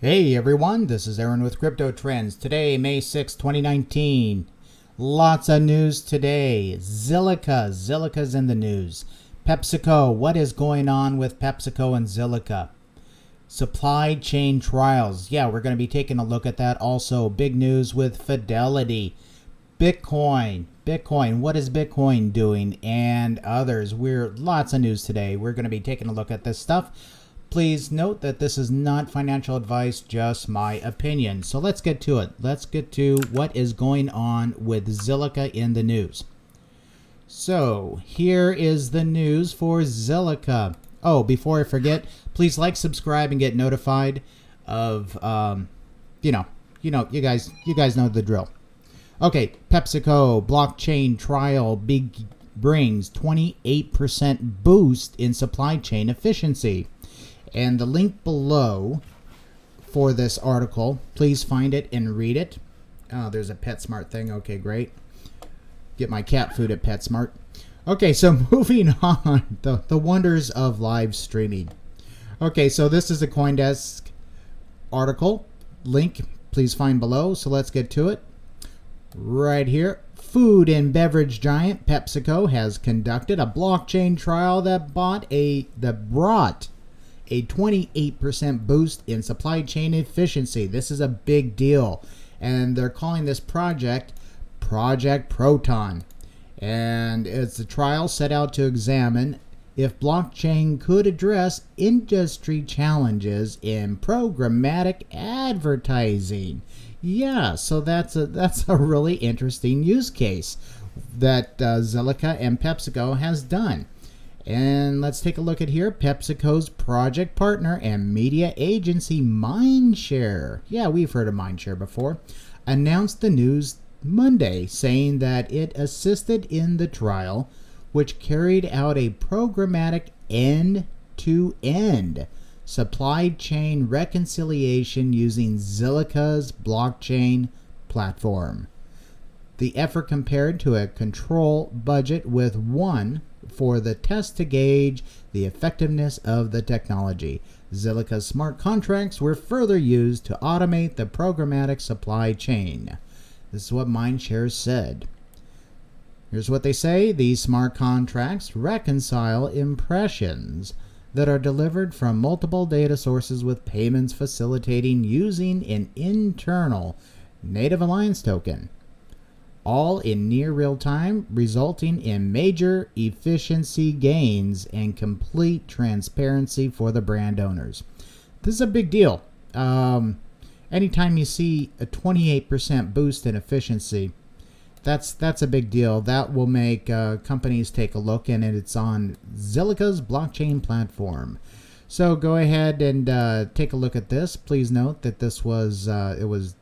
Hey everyone, this is Aaron with Crypto Trends. Today, May 6, 2019. Lots of news today. Zilliqa's in the news. PepsiCo, what is going on with PepsiCo and Zilliqa? Supply chain trials. Yeah, we're going to be taking a look at that. Also, big news with Fidelity. Bitcoin, what is Bitcoin doing? And others. Lots of news today. We're going to be taking a look at this stuff. Please note that this is not financial advice, just my opinion. So let's get to it. Let's get to what is going on with Zilliqa in the news. So here is the news for Zilliqa. Oh, before I forget, please like, subscribe, and get notified of, you guys know the drill. Okay, PepsiCo blockchain trial brings 28% boost in supply chain efficiency. And the link below for this article, please find it and read it. Oh, there's a PetSmart thing. Okay, great. Get my cat food at PetSmart. Okay, so moving on, the wonders of live streaming. Okay, so this is a CoinDesk article. Link, please find below. So let's get to it. Right here. Food and beverage giant PepsiCo has conducted a blockchain trial that brought a 28% boost in supply chain efficiency. This is a big deal. And they're calling this project Project Proton. And it's a trial set out to examine if blockchain could address industry challenges in programmatic advertising. Yeah, so that's a really interesting use case that Zilliqa and PepsiCo has done. And let's take a look at here. PepsiCo's project partner and media agency Mindshare, yeah, we've heard of Mindshare before, announced the news Monday, saying that it assisted in the trial, which carried out a programmatic end-to-end supply chain reconciliation using Zilliqa's blockchain platform. The effort compared to a control budget with one for the test to gauge the effectiveness of the technology. Zilliqa's smart contracts were further used to automate the programmatic supply chain. This is what Mindshare said. Here's what they say. These smart contracts reconcile impressions that are delivered from multiple data sources with payments facilitating using an internal native alliance token, all in near real time, resulting in major efficiency gains and complete transparency for the brand owners. This is a big deal. Anytime you see a 28% boost in efficiency, that's a big deal. That will make companies take a look, and it's on Zilliqa's blockchain platform. So go ahead and take a look at this. Please note that this was it was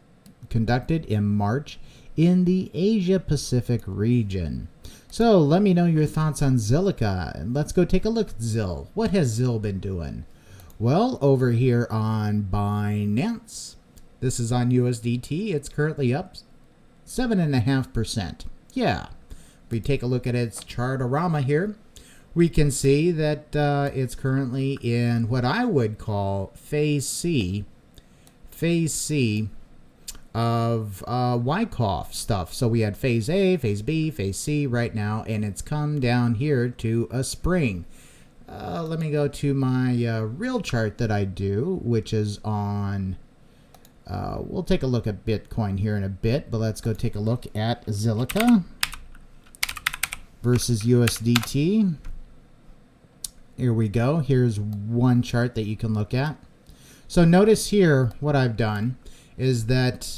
conducted in March in the Asia Pacific region. So let me know your thoughts on Zilliqa, and let's go take a look at Zil. What has Zil been doing? Well, over here on Binance, this is on USDT. It's currently up 7.5%. Yeah, if we take a look at its chartorama here, we can see that it's currently in what I would call phase C of Wyckoff stuff. So we had phase A, phase B, phase C right now, and it's come down here to a spring. Let me go to my real chart that I do, which is on, we'll take a look at Bitcoin here in a bit, but let's go take a look at Zilliqa versus USDT. Here we go. Here's one chart that you can look at. So notice here what I've done is that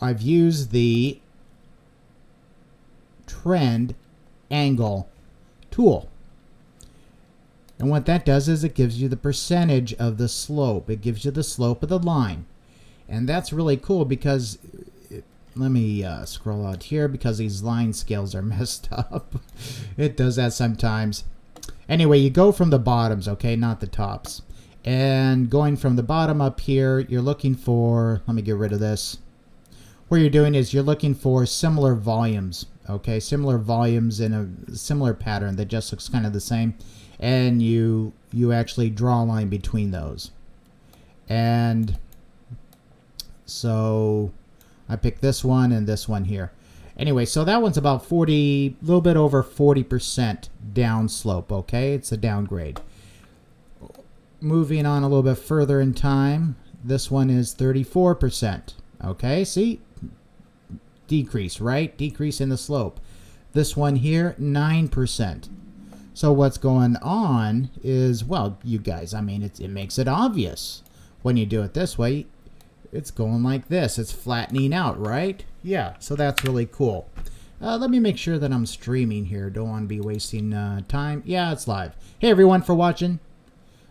I've used the trend angle tool. And what that does is it gives you the percentage of the slope. It gives you the slope of the line. And that's really cool because, let me scroll out here because these line scales are messed up. It does that sometimes. Anyway, you go from the bottoms, okay, not the tops. And going from the bottom up here, you're looking for, let me get rid of this. What you're doing is you're looking for similar volumes, okay? Similar volumes in a similar pattern that just looks kind of the same. And you actually draw a line between those. And So I picked this one and this one here. Anyway, so that one's about 40, a little bit over 40% down slope, okay? It's a downgrade. Moving on a little bit further in time, this one is 34%, okay? See? Decrease, right? Decrease in the slope. This one here, 9%. So what's going on is, well, you guys, I mean, it makes it obvious. When you do it this way, it's going like this. It's flattening out, right? Yeah, so that's really cool. Let me make sure that I'm streaming here. Don't want to be wasting time. Yeah, it's live. Hey, everyone, for watching.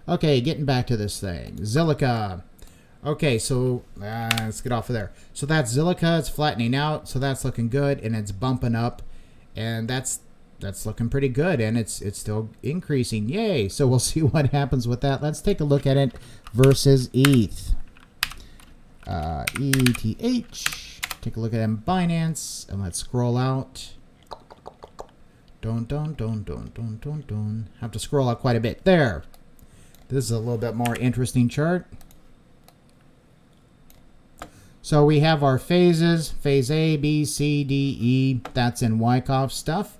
Okay, getting back to this thing. Zilliqa. Okay, so let's get off of there. So that's Zilliqa. It's flattening out, so that's looking good, and it's bumping up, and that's looking pretty good, and it's still increasing. Yay! So we'll see what happens with that. Let's take a look at it versus ETH. ETH. Take a look at it in Binance, and let's scroll out. Have to scroll out quite a bit. There. This is a little bit more interesting chart. So we have our phases, phase A, B, C, D, E. That's in Wyckoff stuff.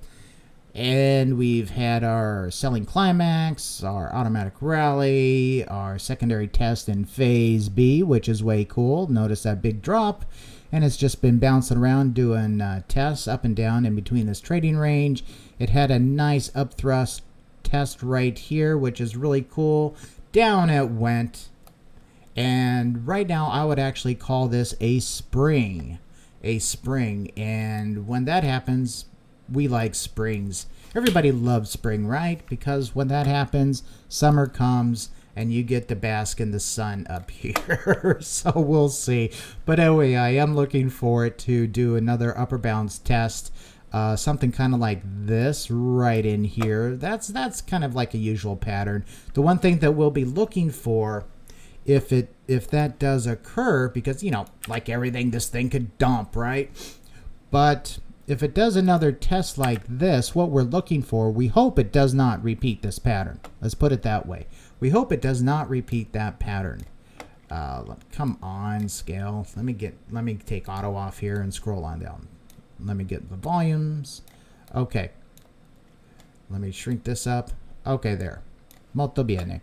And we've had our selling climax, our automatic rally, our secondary test in phase B, which is way cool. Notice that big drop. And it's just been bouncing around doing tests up and down in between this trading range. It had a nice upthrust test right here, which is really cool. Down it went. And right now I would actually call this a spring. A spring. And when that happens, we like springs. Everybody loves spring, right? Because when that happens, summer comes and you get to bask in the sun up here. So we'll see. But anyway, I am looking for it to do another upper bounds test. Something kind of like this right in here. That's kind of like a usual pattern. The one thing that we'll be looking for, if that does occur, because, you know, like everything, this thing could dump, right? But if it does another test like this, what we're looking for, we hope it does not repeat this pattern. Let's put it that way. We hope it does not repeat that pattern. Come on, scale. Let me take auto off here and scroll on down. Let me get the volumes. Okay. Let me shrink this up. Okay, there. Molto bene.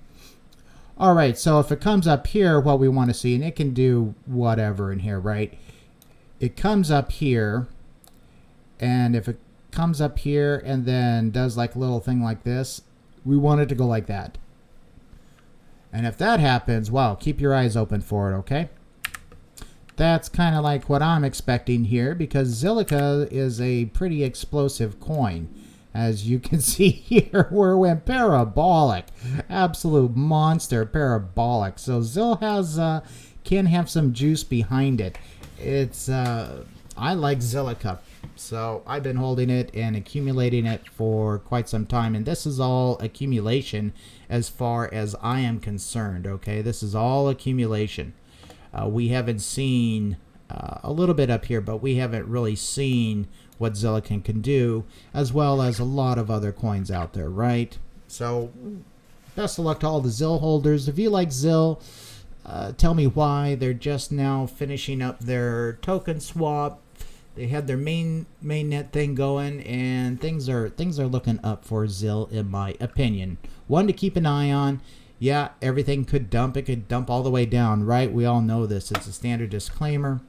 All right, so if it comes up here, what we want to see, and it can do whatever in here, right? It comes up here, and if it comes up here and then does like a little thing like this, we want it to go like that. And if that happens, wow, keep your eyes open for it, okay? That's kind of like what I'm expecting here, because Zilliqa is a pretty explosive coin. As you can see here, where it went parabolic. Absolute monster parabolic. So Zil has can have some juice behind it. It's I like Zilliqa. So I've been holding it and accumulating it for quite some time, and this is all accumulation as far as I am concerned, okay? This is all accumulation. We haven't seen a little bit up here, but we haven't really seen what Zilliqa can do, as well as a lot of other coins out there, right? So best of luck to all the Zil holders. If you like Zil, tell me why. They're just now finishing up their token swap. They had their mainnet thing going, and things are looking up for Zil, in my opinion. One to keep an eye on. Yeah, everything could dump. It could dump all the way down, right? We all know this. It's a standard disclaimer.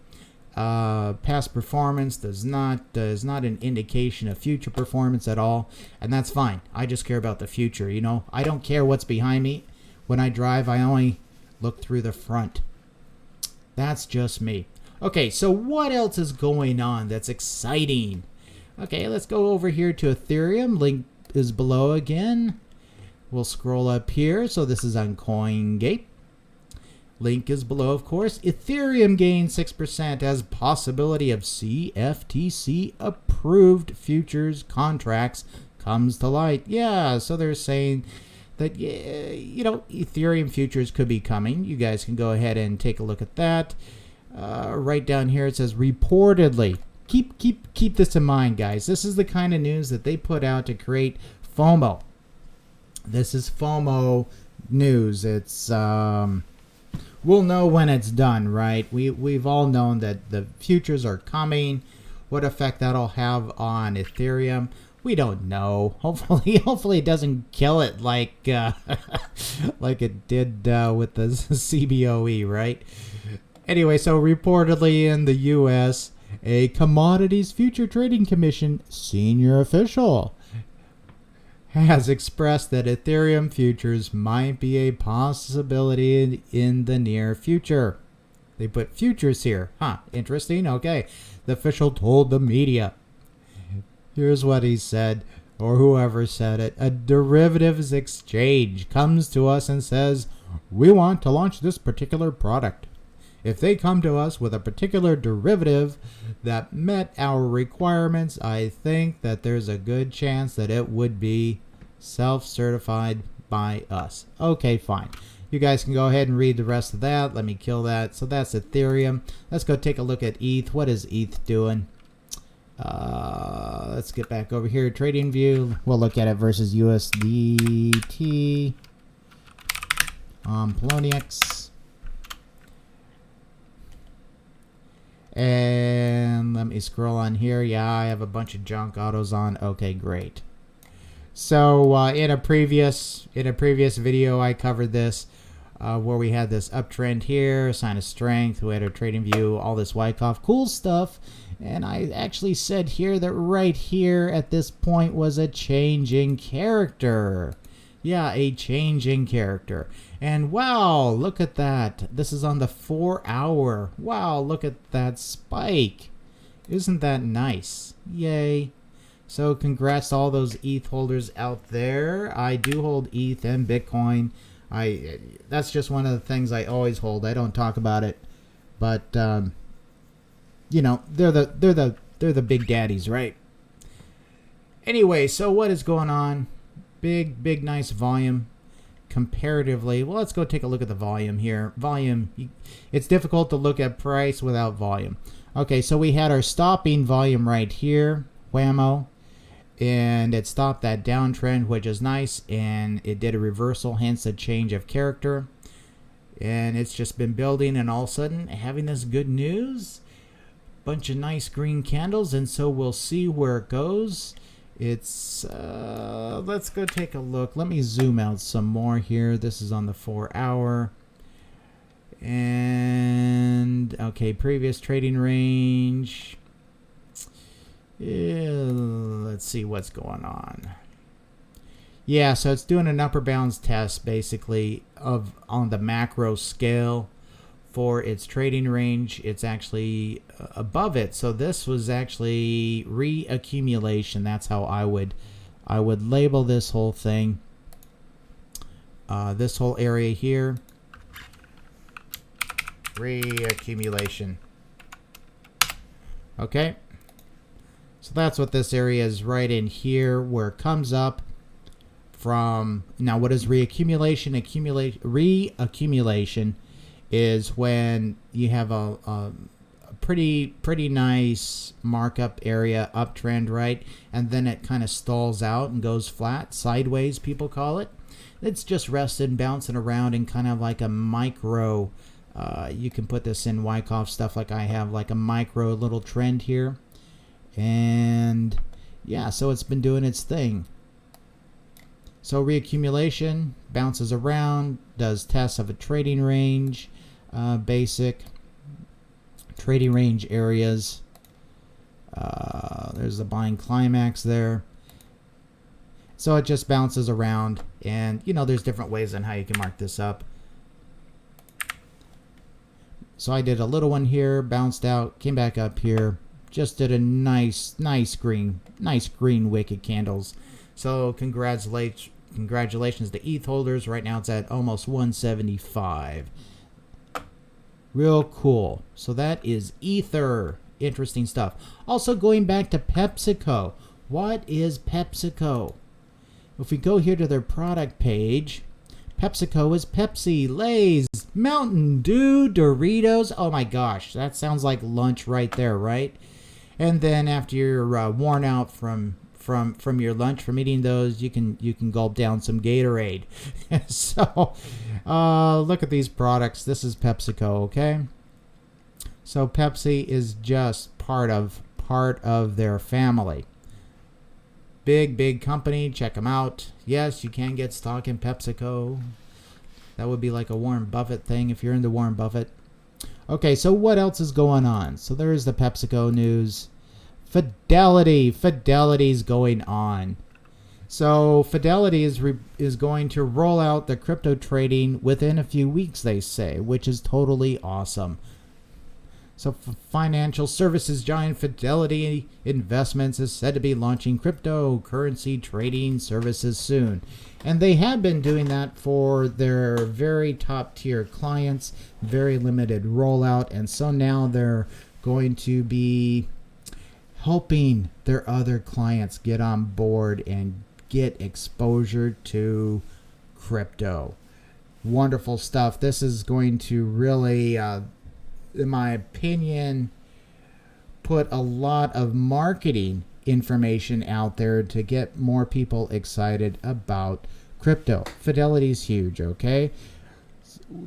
Past performance is not an indication of future performance at all, and that's fine. I just care about the future. You know, I don't care what's behind me. When I drive, I only look through the front. That's just me. Okay, so what else is going on that's exciting? Okay, let's go over here to Ethereum. Link is below again. We'll scroll up here. So this is on CoinGate. Link is below, of course. Ethereum gained 6% as possibility of CFTC approved futures contracts comes to light. Yeah, so they're saying that, you know, Ethereum futures could be coming. You guys can go ahead and take a look at that. Right down here it says reportedly. Keep this in mind, guys. This is the kind of news that they put out to create FOMO. This is FOMO news. It's We'll know when it's done, right? We've all known that the futures are coming. What effect that'll have on Ethereum, we don't know. Hopefully it doesn't kill it like like it did with the CBOE, right? Anyway, so reportedly in the U.S., a Commodities Future Trading Commission senior official has expressed that Ethereum futures might be a possibility in the near future. They put futures here. Huh, interesting. Okay. The official told the media. Here's what he said, or whoever said it. A derivatives exchange comes to us and says, we want to launch this particular product. If they come to us with a particular derivative that met our requirements, I think that there's a good chance that it would be self-certified by us. Okay, fine. You guys can go ahead and read the rest of that. Let me kill that. So that's Ethereum. Let's go take a look at ETH. What is ETH doing? Let's get back over here. Trading view. We'll look at it versus USDT on Poloniex. And let me scroll on here. Yeah, I have a bunch of junk autos on. Okay, great. So in a previous video, I covered this where we had this uptrend here, sign of strength. We had a trading view, all this Wyckoff, cool stuff. And I actually said here that right here at this point was a changing character. Yeah, a changing character. And wow, look at that. This is on the 4 hour. Wow, look at that spike. Isn't that nice? Yay. So congrats to all those ETH holders out there. I do hold ETH and Bitcoin. That's just one of the things I always hold. I don't talk about it. But you know, they're the big daddies, right? Anyway, so what is going on? Big, nice volume comparatively. Well, let's go take a look at the volume here. Volume, it's difficult to look at price without volume. Okay, so we had our stopping volume right here, whammo, and it stopped that downtrend, which is nice, and it did a reversal, hence a change of character. And it's just been building, and all of a sudden having this good news, bunch of nice green candles, and so we'll see where it goes. It's let's go take a look. Let me zoom out some more here. This is on the 4 hour. And okay, previous trading range. Let's see what's going on. Yeah, so it's doing an upper bounds test basically on the macro scale for its trading range. It's actually above it, so this was actually reaccumulation. That's how I would label this whole thing. This whole area here, reaccumulation. Okay, so that's what this area is, right in here where it comes up from. Now, what is reaccumulation? Reaccumulation is when you have a pretty nice markup area, uptrend, right? And then it kind of stalls out and goes flat, sideways, people call it. It's just rested, bouncing around in kind of like a micro, you can put this in Wyckoff stuff like I have, like a micro little trend here. And yeah, so it's been doing its thing. So reaccumulation, bounces around, does tests of a trading range, basic trading range areas. There's the buying climax there. So it just bounces around, and you know, there's different ways on how you can mark this up. So I did a little one here, bounced out, came back up here, just did a nice green wicked candles. So congratulations to ETH holders. Right now it's at almost 175. Real cool. So that is Ether. Interesting stuff. Also going back to PepsiCo. What is PepsiCo? If we go here to their product page, PepsiCo is Pepsi, Lay's, Mountain Dew, Doritos. Oh my gosh, that sounds like lunch right there, right? And then after you're worn out from from your lunch, from eating those, you can gulp down some Gatorade. So look at these products. This is PepsiCo, okay? So Pepsi is just part of their family. Big company. Check them out. Yes, you can get stock in PepsiCo. That would be like a Warren Buffett thing if you're into Warren Buffett. Okay, so what else is going on? So there's the PepsiCo news. Fidelity's going on. So Fidelity is going to roll out the crypto trading within a few weeks, they say, which is totally awesome. So financial services giant Fidelity Investments is said to be launching cryptocurrency trading services soon. And they have been doing that for their very top tier clients, very limited rollout. And so now they're going to be helping their other clients get on board and get exposure to crypto. Wonderful stuff. This is going to really, in my opinion, put a lot of marketing information out there to get more people excited about crypto. Fidelity's huge, okay?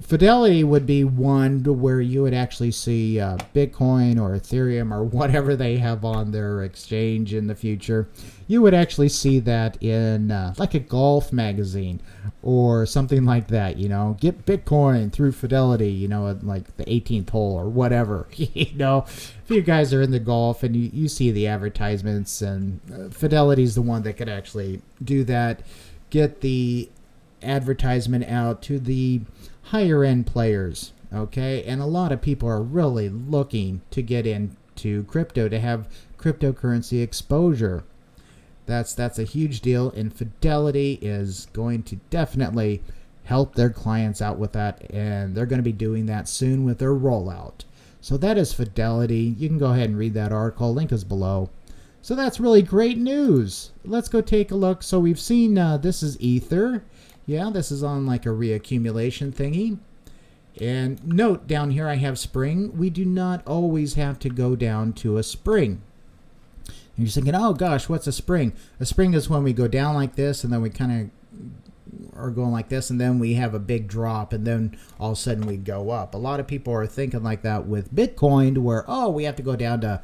Fidelity would be one where you would actually see Bitcoin or Ethereum or whatever they have on their exchange in the future. You would actually see that in like a golf magazine or something like that, you know. Get Bitcoin through Fidelity, you know, at like the 18th hole or whatever. You know, if you guys are in the golf and you see the advertisements, and Fidelity's the one that could actually do that, get the advertisement out to the higher end players, okay? And a lot of people are really looking to get into crypto, to have cryptocurrency exposure. That's a huge deal, and Fidelity is going to definitely help their clients out with that, and they're going to be doing that soon with their rollout. So that is Fidelity. You can go ahead and read that article. Link is below. So that's really great news. Let's go take a look. So we've seen this is Ether. Yeah, this is on like a reaccumulation thingy. And note down here I have spring. We do not always have to go down to a spring. And you're thinking, oh gosh, what's a spring? A spring is when we go down like this and then we kind of are going like this and then we have a big drop and then all of a sudden we go up. A lot of people are thinking like that with Bitcoin, where, oh, we have to go down to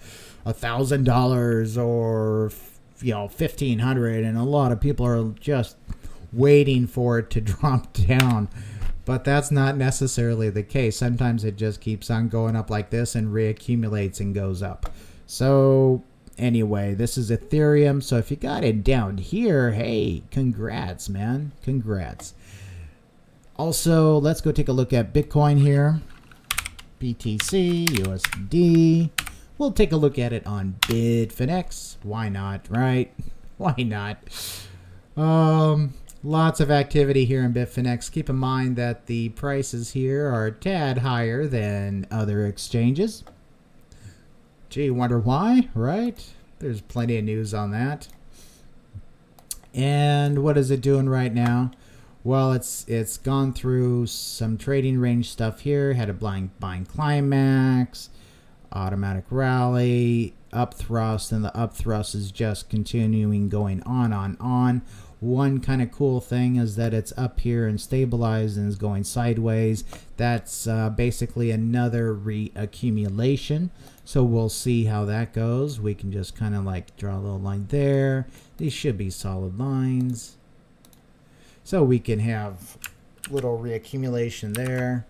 $1,000 or, you know, $1,500, and a lot of people are just waiting for it to drop down. But that's not necessarily the case. Sometimes it just keeps on going up like this and reaccumulates and goes up. So anyway, this is Ethereum. So if you got it down here, hey, congrats, man. Congrats. Also, let's go take a look at Bitcoin here. BTC, USD. We'll take a look at it on Bitfinex. Why not, right? Why not? Lots of activity here in Bitfinex. Keep in mind that the prices here are a tad higher than other exchanges. Gee, wonder why, right? There's plenty of news on that. And what is it doing right now? Well, it's gone through some trading range stuff here. Had a buying climax, automatic rally, up thrust, and the up thrust is just continuing going on. One kind of cool thing is that it's up here and stabilized and is going sideways. That's basically another reaccumulation. So we'll see how that goes. We can just kind of like draw a little line there. These should be solid lines. So we can have little reaccumulation there.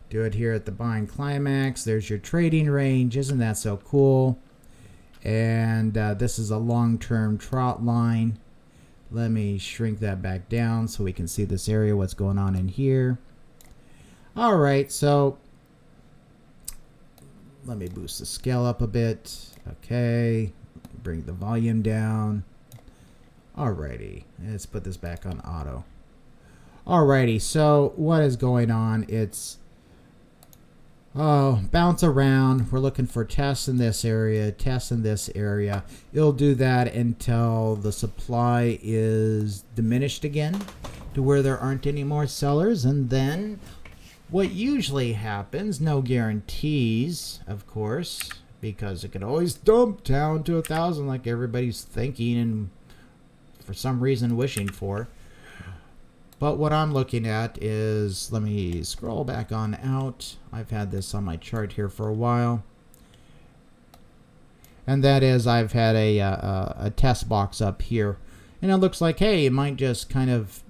Do it here at the buying climax. There's your trading range. Isn't that so cool? And this is a long-term trot line. Let me shrink that back down so we can see this area, what's going on in here. All right, so let me boost the scale up a bit. Okay, bring the volume down. Alrighty, let's put this back on auto. Alrighty, so what is going on? It's bounce around. We're looking for tests in this area, tests in this area. It'll do that until the supply is diminished again to where there aren't any more sellers. And then what usually happens, no guarantees, of course, because it could always dump down to 1,000 like everybody's thinking and for some reason wishing for. But what I'm looking at is, let me scroll back on out. I've had this on my chart here for a while. And that is, I've had a test box up here. And it looks like, hey, it might just kind of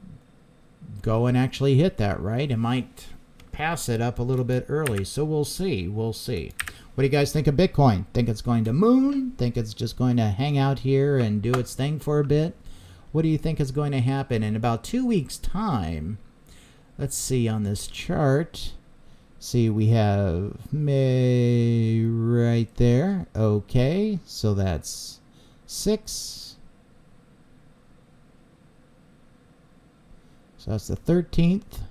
go and actually hit that, right? It might pass it up a little bit early. So we'll see. We'll see. What do you guys think of Bitcoin? Think it's going to moon? Think it's just going to hang out here and do its thing for a bit? What do you think is going to happen in about 2 weeks' time? Let's see on this chart. See, we have May right there. Okay, so that's 6. So that's the 13th.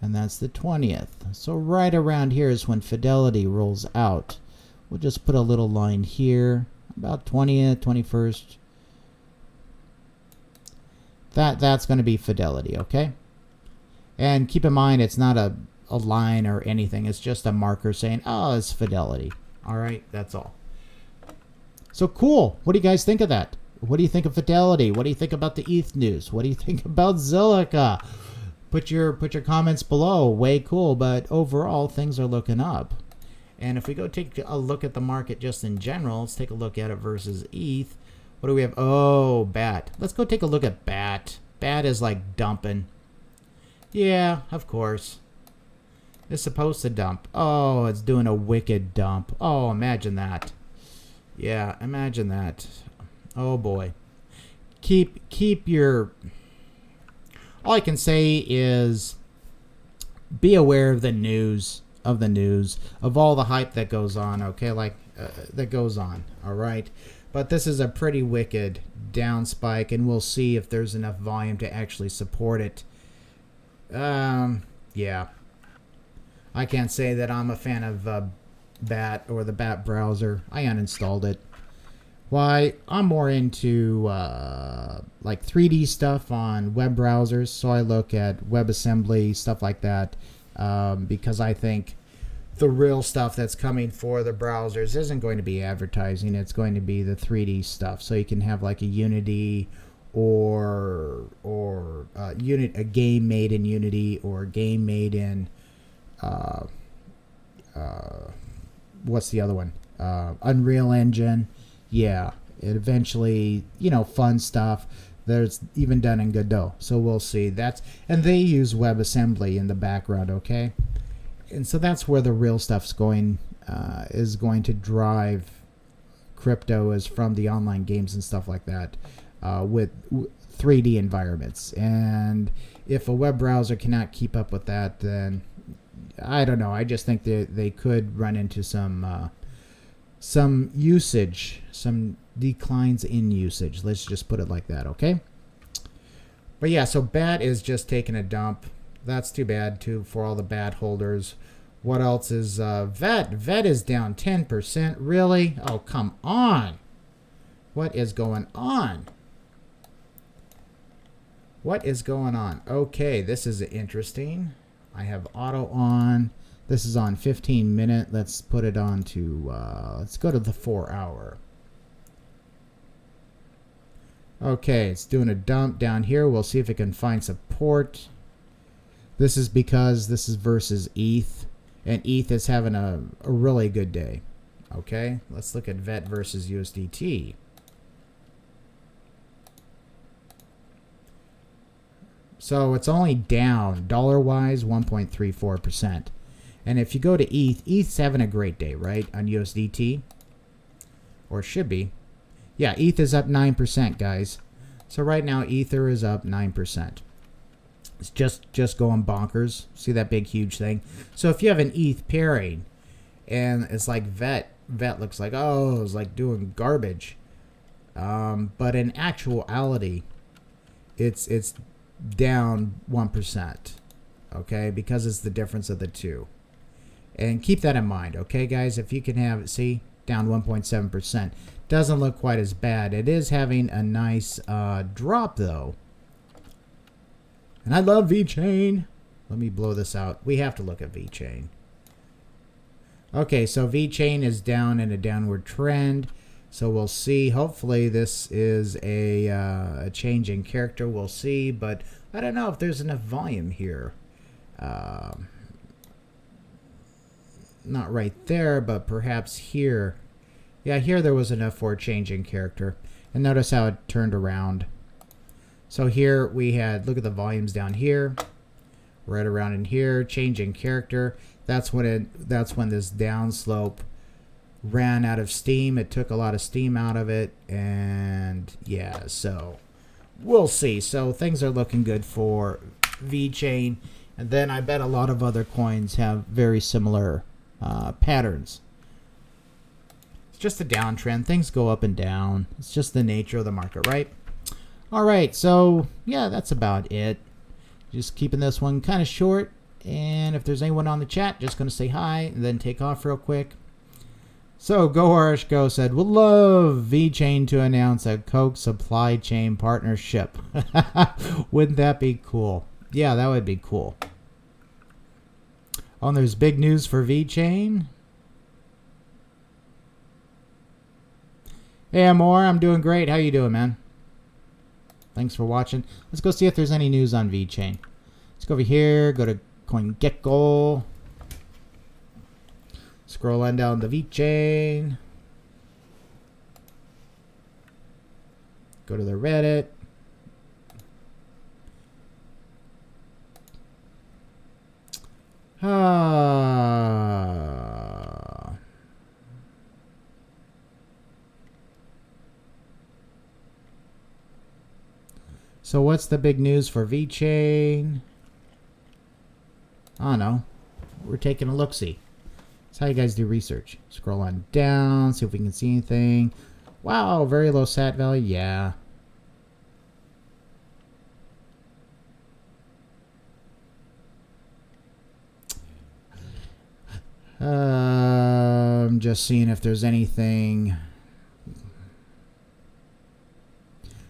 And that's the 20th. So right around here is when Fidelity rolls out. We'll just put a little line here. About 20th, 21st. That's going to be Fidelity, okay? And keep in mind, it's not a line or anything. It's just a marker saying, oh, it's Fidelity. All right, that's all. So cool. What do you guys think of that? What do you think of Fidelity? What do you think about the ETH news? What do you think about Zilliqa? Put your comments below. Way cool, but overall, things are looking up. And if we go take a look at the market just in general, let's take a look at it versus ETH. What do we have? Oh, BAT. Let's go take a look at BAT. BAT is like dumping. Yeah, of course. It's supposed to dump. Oh, it's doing a wicked dump. Oh, imagine that. Yeah, imagine that. Oh boy. Keep your... All I can say is be aware of the news. Of all the hype that goes on, okay, that goes on, all right? But this is a pretty wicked down spike, and we'll see if there's enough volume to actually support it. Yeah. I can't say that I'm a fan of BAT or the BAT browser. I uninstalled it. Why? I'm more into like 3D stuff on web browsers, so I look at WebAssembly, stuff like that. Because I think the real stuff that's coming for the browsers isn't going to be advertising. It's going to be the 3D stuff. So you can have like a Unity or a game made in Unity or a game made in what's the other one? Unreal Engine. Yeah, it eventually, fun stuff. There's even done in Godot. So we'll see. And they use WebAssembly in the background, okay? And so that's where the real stuff's going, is going to drive crypto, is from the online games and stuff like that, with 3D environments. And if a web browser cannot keep up with that, then I don't know. I just think that they could run into some usage, some declines in usage. Let's just put it like that, okay? But yeah, so BAT is just taking a dump. That's too bad too for all the BAT holders. What else is VET? VET is down 10%. Really? Oh, come on. What is going on? What is going on? Okay, this is interesting. I have auto on. This is on 15 minute. Let's put it on to, let's go to the 4 hour. Okay, it's doing a dump down here. We'll see if it can find support. This is because this is versus ETH. And ETH is having a really good day. Okay, let's look at VET versus USDT. So it's only down, dollar-wise, 1.34%. And if you go to ETH, ETH's having a great day, right, on USDT? Or should be. Yeah, ETH is up 9%, guys. So right now, Ether is up 9%. It's just going bonkers. See that big, huge thing? So if you have an ETH pairing, and it's like VET looks like, oh, it's like doing garbage. But in actuality, it's down 1%. Okay, because it's the difference of the two. And keep that in mind, okay, guys? If you can have, see, down 1.7%. Doesn't look quite as bad. It is having a nice drop, though. And I love VeChain. Let me blow this out. We have to look at VeChain. Okay, so VeChain is down in a downward trend. So we'll see. Hopefully this is a change in character. We'll see, but I don't know if there's enough volume here. Not right there, but perhaps here. Yeah, here there was enough for a change in character. And notice how it turned around. So here we had, look at the volumes down here. Right around in here, change in character. That's when this downslope ran out of steam. It took a lot of steam out of it, and yeah, so we'll see. So things are looking good for VeChain, and then I bet a lot of other coins have very similar patterns. It's just a downtrend. Things go up and down. It's just the nature of the market, right? All right, so yeah, that's about it. Just keeping this one kind of short. And if there's anyone on the chat, just going to say hi and then take off real quick. So Go Irish Go said, "Would love VeChain to announce a Coke supply chain partnership." Wouldn't that be cool? Yeah, that would be cool. Oh, and there's big news for VeChain. Hey, Amor, I'm doing great. How you doing, man? Thanks for watching. Let's go see if there's any news on VeChain. Let's go over here, go to CoinGecko. Scroll on down the VeChain. Go to the Reddit. So what's the big news for VeChain? I don't know. We're taking a look-see. That's how you guys do research. Scroll on down, see if we can see anything. Wow, very low sat value. Yeah. I'm just seeing if there's anything.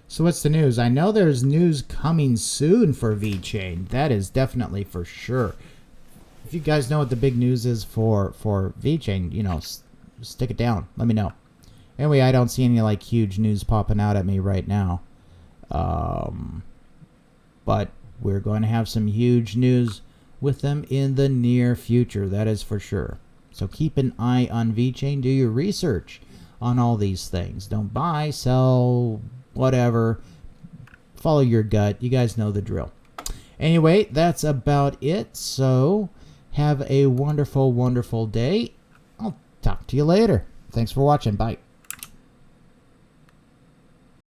So what's the news? I know there's news coming soon for VeChain. That is definitely for sure. If you guys know what the big news is for VeChain, you know, stick it down. Let me know. Anyway, I don't see any like huge news popping out at me right now. But we're going to have some huge news with them in the near future. That is for sure. So keep an eye on VeChain. Do your research on all these things. Don't buy, sell, whatever. Follow your gut. You guys know the drill. Anyway, that's about it. So have a wonderful, wonderful day. I'll talk to you later. Thanks for watching. Bye.